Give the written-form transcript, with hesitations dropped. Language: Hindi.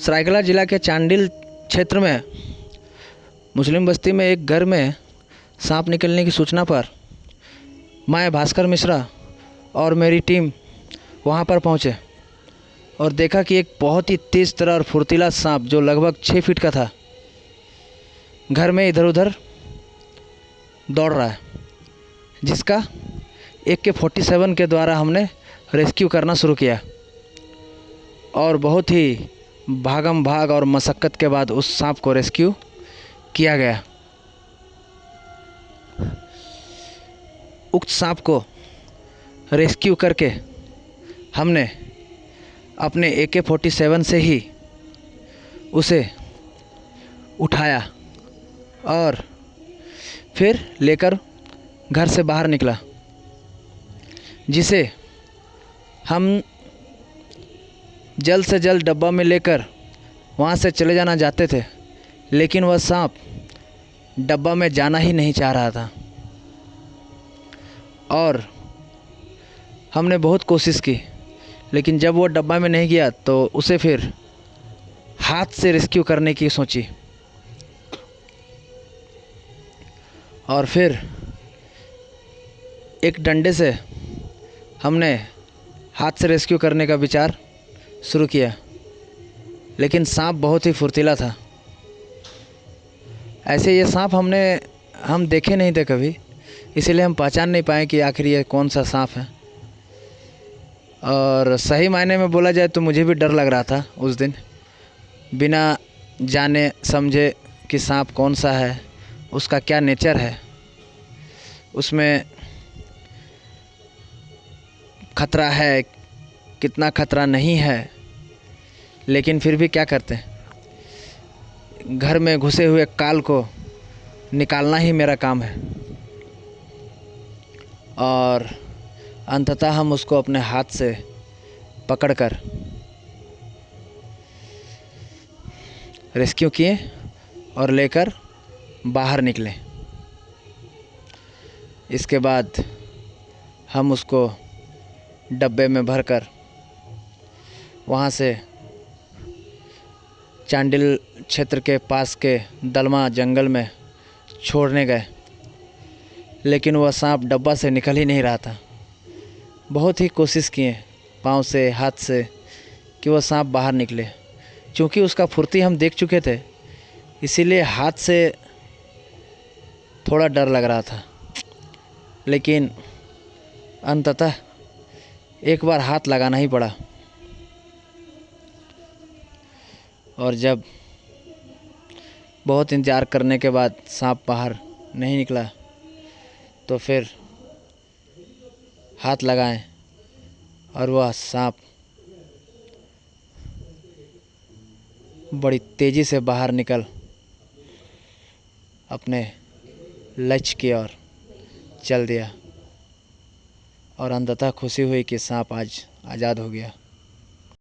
सरायकेला जिला के चांडिल क्षेत्र में मुस्लिम बस्ती में एक घर में सांप निकलने की सूचना पर मैं भास्कर मिश्रा और मेरी टीम वहां पर पहुंचे और देखा कि एक बहुत ही तेज़ तरह और फुर्तीला सांप जो लगभग 6 फीट का था घर में इधर उधर दौड़ रहा है, जिसका AK-47 के द्वारा हमने रेस्क्यू करना शुरू किया और बहुत ही भागम भाग और मशक्क़त के बाद उस सांप को रेस्क्यू किया गया। उक्त सांप को रेस्क्यू करके हमने अपने AK-47 से ही उसे उठाया और फिर लेकर घर से बाहर निकला, जिसे हम जल्द से जल्द डब्बा में लेकर वहाँ से चले जाना चाहते थे, लेकिन वह सांप डब्बा में जाना ही नहीं चाह रहा था और हमने बहुत कोशिश की, लेकिन जब वो डब्बा में नहीं गया तो उसे फिर हाथ से रेस्क्यू करने की सोची और फिर एक डंडे से हमने हाथ से रेस्क्यू करने का विचार शुरू किया, लेकिन सांप बहुत ही फुर्तीला था। ऐसे ये सांप हम देखे नहीं थे कभी, इसीलिए हम पहचान नहीं पाए कि आखिर ये कौन सा सांप है। और सही मायने में बोला जाए तो मुझे भी डर लग रहा था उस दिन, बिना जाने समझे कि सांप कौन सा है, उसका क्या नेचर है, उसमें खतरा है कितना खतरा नहीं है, लेकिन फिर भी क्या करते हैं, घर में घुसे हुए काल को निकालना ही मेरा काम है। और अंततः हम उसको अपने हाथ से पकड़कर रेस्क्यू किए और लेकर बाहर निकले। इसके बाद हम उसको डब्बे में भरकर वहाँ से चांडिल क्षेत्र के पास के दलमा जंगल में छोड़ने गए, लेकिन वह सांप डब्बा से निकल ही नहीं रहा था। बहुत ही कोशिश किए पाँव से हाथ से कि वह सांप बाहर निकले। चूँकि उसका फुर्ती हम देख चुके थे, इसीलिए हाथ से थोड़ा डर लग रहा था, लेकिन अंततः एक बार हाथ लगाना ही पड़ा। और जब बहुत इंतज़ार करने के बाद सांप बाहर नहीं निकला तो फिर हाथ लगाएं और वह सांप बड़ी तेज़ी से बाहर निकल अपने लक्ष्य की ओर चल दिया और अंततः खुशी हुई कि सांप आज आज़ाद हो गया।